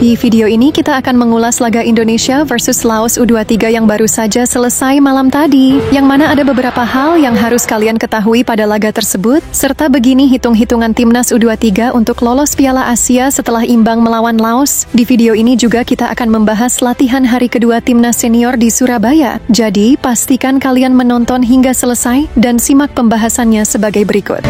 Di video ini kita akan mengulas laga Indonesia versus Laos U23 yang baru saja selesai malam tadi, yang mana ada beberapa hal yang harus kalian ketahui pada laga tersebut, serta begini hitung-hitungan timnas U23 untuk lolos Piala Asia setelah imbang melawan Laos. Di video ini juga kita akan membahas latihan hari kedua timnas senior di Surabaya. Jadi, pastikan kalian menonton hingga selesai dan simak pembahasannya sebagai berikut.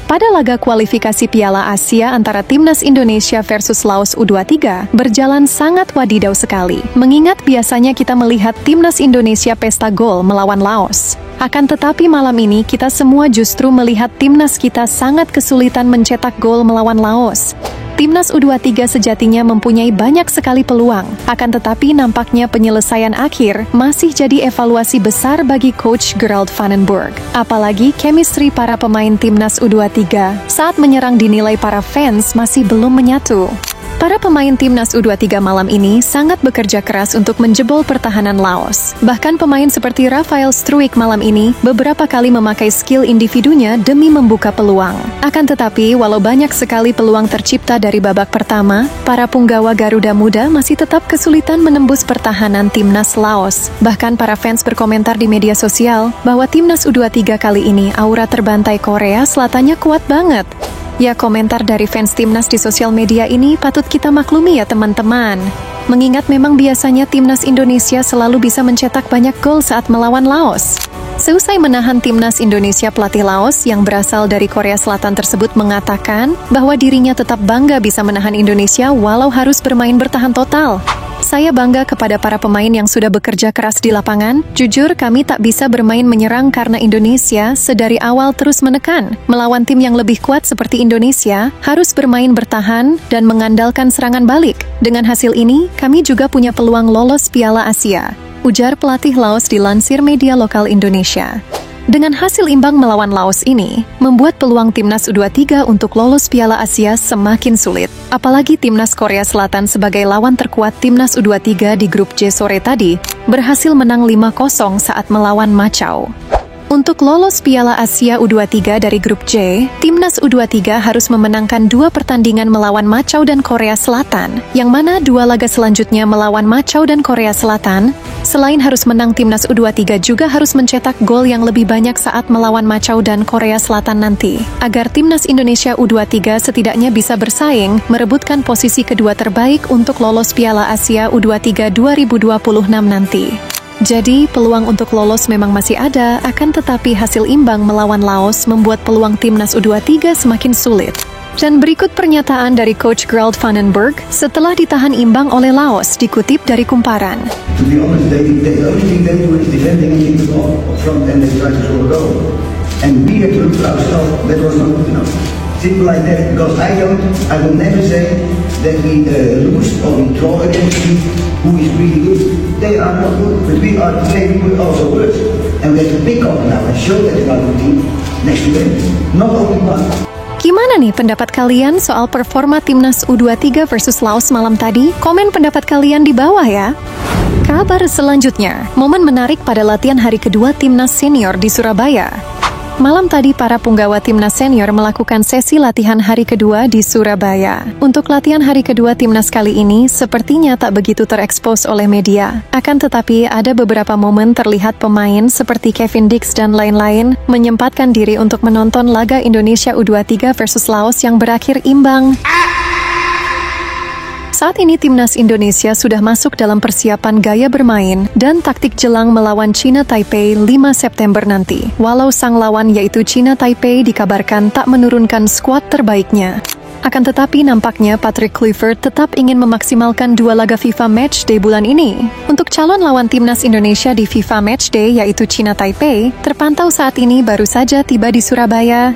Pada laga kualifikasi Piala Asia antara timnas Indonesia versus Laos U23 berjalan sangat wadidaw sekali, mengingat biasanya kita melihat timnas Indonesia pesta gol melawan Laos. Akan tetapi malam ini kita semua justru melihat timnas kita sangat kesulitan mencetak gol melawan Laos. Timnas U23 sejatinya mempunyai banyak sekali peluang, akan tetapi nampaknya penyelesaian akhir masih jadi evaluasi besar bagi Coach Gerald van den Berg. Apalagi chemistry para pemain timnas U23 saat menyerang dinilai para fans masih belum menyatu. Para pemain timnas U23 malam ini sangat bekerja keras untuk menjebol pertahanan Laos. Bahkan pemain seperti Rafael Struijk malam ini beberapa kali memakai skill individunya demi membuka peluang. Akan tetapi, walau banyak sekali peluang tercipta dari babak pertama, para punggawa Garuda Muda masih tetap kesulitan menembus pertahanan timnas Laos. Bahkan para fans berkomentar di media sosial bahwa timnas U23 kali ini aura terbantai Korea Selatannya kuat banget. Ya, komentar dari fans timnas di sosial media ini patut kita maklumi ya teman-teman. Mengingat memang biasanya timnas Indonesia selalu bisa mencetak banyak gol saat melawan Laos. Seusai menahan timnas Indonesia, pelatih Laos yang berasal dari Korea Selatan tersebut mengatakan bahwa dirinya tetap bangga bisa menahan Indonesia walau harus bermain bertahan total. Saya bangga kepada para pemain yang sudah bekerja keras di lapangan. Jujur, kami tak bisa bermain menyerang karena Indonesia sedari awal terus menekan. Melawan tim yang lebih kuat seperti Indonesia, harus bermain bertahan dan mengandalkan serangan balik. Dengan hasil ini, kami juga punya peluang lolos Piala Asia, ujar pelatih Laos dilansir media lokal Indonesia. Dengan hasil imbang melawan Laos ini, membuat peluang timnas U23 untuk lolos Piala Asia semakin sulit. Apalagi timnas Korea Selatan sebagai lawan terkuat timnas U23 di grup J sore tadi, berhasil menang 5-0 saat melawan Macau. Untuk lolos Piala Asia U23 dari grup J, timnas U23 harus memenangkan 2 pertandingan melawan Macau dan Korea Selatan, yang mana 2 laga selanjutnya melawan Macau dan Korea Selatan. Selain harus menang, timnas U23 juga harus mencetak gol yang lebih banyak saat melawan Macau dan Korea Selatan nanti, agar timnas Indonesia U23 setidaknya bisa bersaing merebutkan posisi kedua terbaik untuk lolos Piala Asia U23 2026 nanti. Jadi, peluang untuk lolos memang masih ada, akan tetapi hasil imbang melawan Laos membuat peluang timnas U23 semakin sulit. Dan berikut pernyataan dari Coach Gerald van den Berg setelah ditahan imbang oleh Laos, dikutip dari Kumparan. To be honest, the only thing they do is defending and keep the ball front and they try to score a goal. And we have to look at ourselves, that was not good enough. Simple like that, because I will never say that we lose or we draw against team who is really good. They are not good, but we are maybe good also worse. And we have to pick up now and show that we are good team next to them, not only one. Gimana nih pendapat kalian soal performa timnas U23 versus Laos malam tadi? Komen pendapat kalian di bawah ya. Kabar selanjutnya, momen menarik pada latihan hari kedua timnas senior di Surabaya. Malam tadi para punggawa timnas senior melakukan sesi latihan hari kedua di Surabaya. Untuk latihan hari kedua timnas kali ini sepertinya tak begitu terekspos oleh media. Akan tetapi ada beberapa momen terlihat pemain seperti Kevin Dix dan lain-lain menyempatkan diri untuk menonton laga Indonesia U23 versus Laos yang berakhir imbang. Saat ini timnas Indonesia sudah masuk dalam persiapan gaya bermain dan taktik jelang melawan China Taipei 5 September nanti. Walau sang lawan yaitu China Taipei dikabarkan tak menurunkan skuad terbaiknya. Akan tetapi nampaknya Patrick Kluivert tetap ingin memaksimalkan 2 laga FIFA Matchday bulan ini. Untuk calon lawan timnas Indonesia di FIFA Matchday yaitu China Taipei, terpantau saat ini baru saja tiba di Surabaya.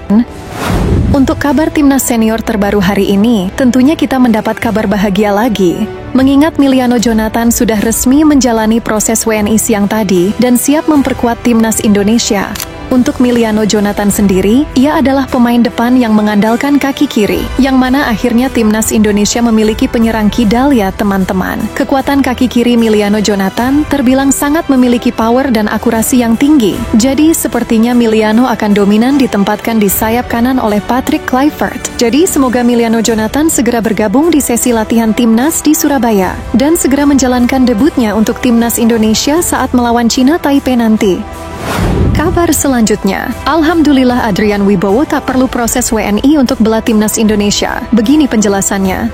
Untuk kabar timnas senior terbaru hari ini, tentunya kita mendapat kabar bahagia lagi. Mengingat Miliano Jonathan sudah resmi menjalani proses WNI siang tadi dan siap memperkuat timnas Indonesia. Untuk Miliano Jonathan sendiri, ia adalah pemain depan yang mengandalkan kaki kiri, yang mana akhirnya timnas Indonesia memiliki penyerang kidal ya teman-teman. Kekuatan kaki kiri Miliano Jonathan terbilang sangat memiliki power dan akurasi yang tinggi. Jadi sepertinya Miliano akan dominan ditempatkan di sayap kanan oleh Patrick Kluivert. Jadi semoga Miliano Jonathan segera bergabung di sesi latihan timnas di Surabaya dan segera menjalankan debutnya untuk timnas Indonesia saat melawan Cina Taipei nanti. Kabar selanjutnya, Alhamdulillah Adrian Wibowo tak perlu proses WNI untuk bela timnas Indonesia. Begini penjelasannya.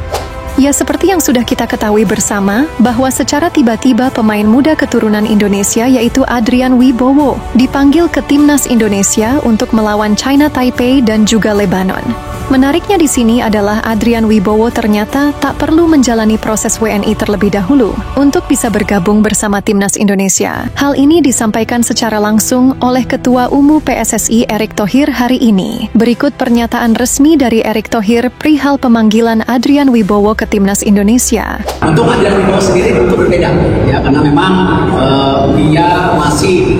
Ya seperti yang sudah kita ketahui bersama, bahwa secara tiba-tiba pemain muda keturunan Indonesia yaitu Adrian Wibowo dipanggil ke timnas Indonesia untuk melawan China Taipei dan juga Lebanon. Menariknya di sini adalah Adrian Wibowo ternyata tak perlu menjalani proses WNI terlebih dahulu untuk bisa bergabung bersama timnas Indonesia. Hal ini disampaikan secara langsung oleh Ketua Umum PSSI Erick Thohir hari ini. Berikut pernyataan resmi dari Erick Thohir perihal pemanggilan Adrian Wibowo ke timnas Indonesia. Untuk Adrian Wibowo sendiri tentu berbeda, ya karena memang dia masih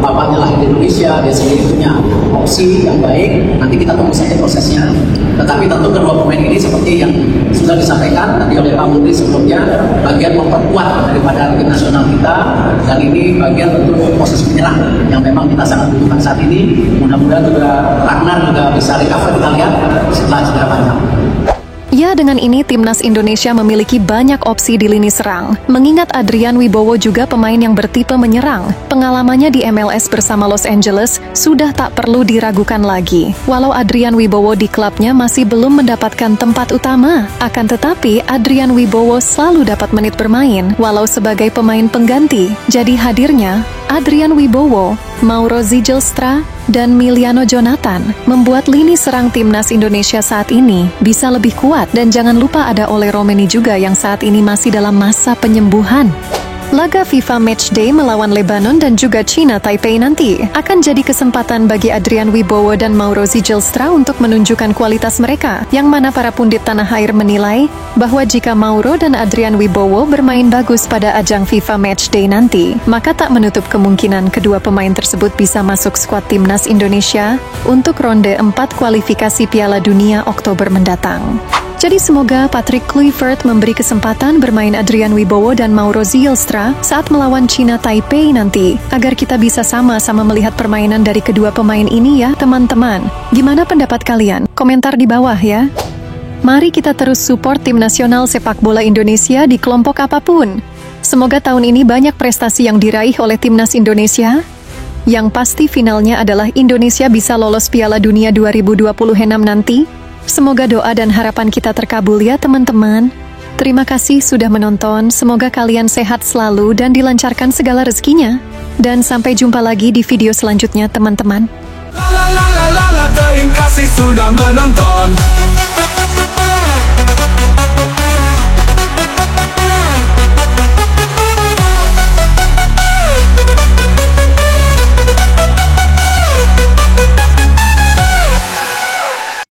bapaknya lahir di Indonesia, dia sendiri punya opsi yang baik. Nanti kita tunggu saja prosesnya. Tetapi tentu kedua pemain ini seperti yang sudah disampaikan tadi oleh Pak Menteri sebelumnya, bagian memperkuat daripada tim nasional kita, dan ini bagian tentu proses penyerang yang memang kita sangat butuhkan saat ini. Mudah-mudahan juga Ragnar juga bisa recover, kita lihat setelah cedera panjang. Ya, dengan ini timnas Indonesia memiliki banyak opsi di lini serang. Mengingat Adrian Wibowo juga pemain yang bertipe menyerang, pengalamannya di MLS bersama Los Angeles sudah tak perlu diragukan lagi. Walau Adrian Wibowo di klubnya masih belum mendapatkan tempat utama, akan tetapi Adrian Wibowo selalu dapat menit bermain walau sebagai pemain pengganti. Jadi hadirnya Adrian Wibowo, Mauro Zijlstra, dan Miliano Jonathan membuat lini serang timnas Indonesia saat ini bisa lebih kuat, dan jangan lupa ada Ole Romeni juga yang saat ini masih dalam masa penyembuhan. Laga FIFA Matchday melawan Lebanon dan juga China Taipei nanti akan jadi kesempatan bagi Adrian Wibowo dan Mauro Zijlstra untuk menunjukkan kualitas mereka, yang mana para pundit tanah air menilai bahwa jika Mauro dan Adrian Wibowo bermain bagus pada ajang FIFA Matchday nanti, maka tak menutup kemungkinan kedua pemain tersebut bisa masuk skuad timnas Indonesia untuk ronde 4 kualifikasi Piala Dunia Oktober mendatang. Jadi semoga Patrick Kluivert memberi kesempatan bermain Adrian Wibowo dan Mauro Zijlstra saat melawan China Taipei nanti, agar kita bisa sama-sama melihat permainan dari kedua pemain ini ya teman-teman. Gimana pendapat kalian? Komentar di bawah ya. Mari kita terus support tim nasional sepak bola Indonesia di kelompok apapun. Semoga tahun ini banyak prestasi yang diraih oleh timnas Indonesia. Yang pasti finalnya adalah Indonesia bisa lolos Piala Dunia 2026 nanti. Semoga doa dan harapan kita terkabul ya teman-teman. Terima kasih sudah menonton, semoga kalian sehat selalu dan dilancarkan segala rezekinya. Dan sampai jumpa lagi di video selanjutnya teman-teman. Terima kasih sudah menonton.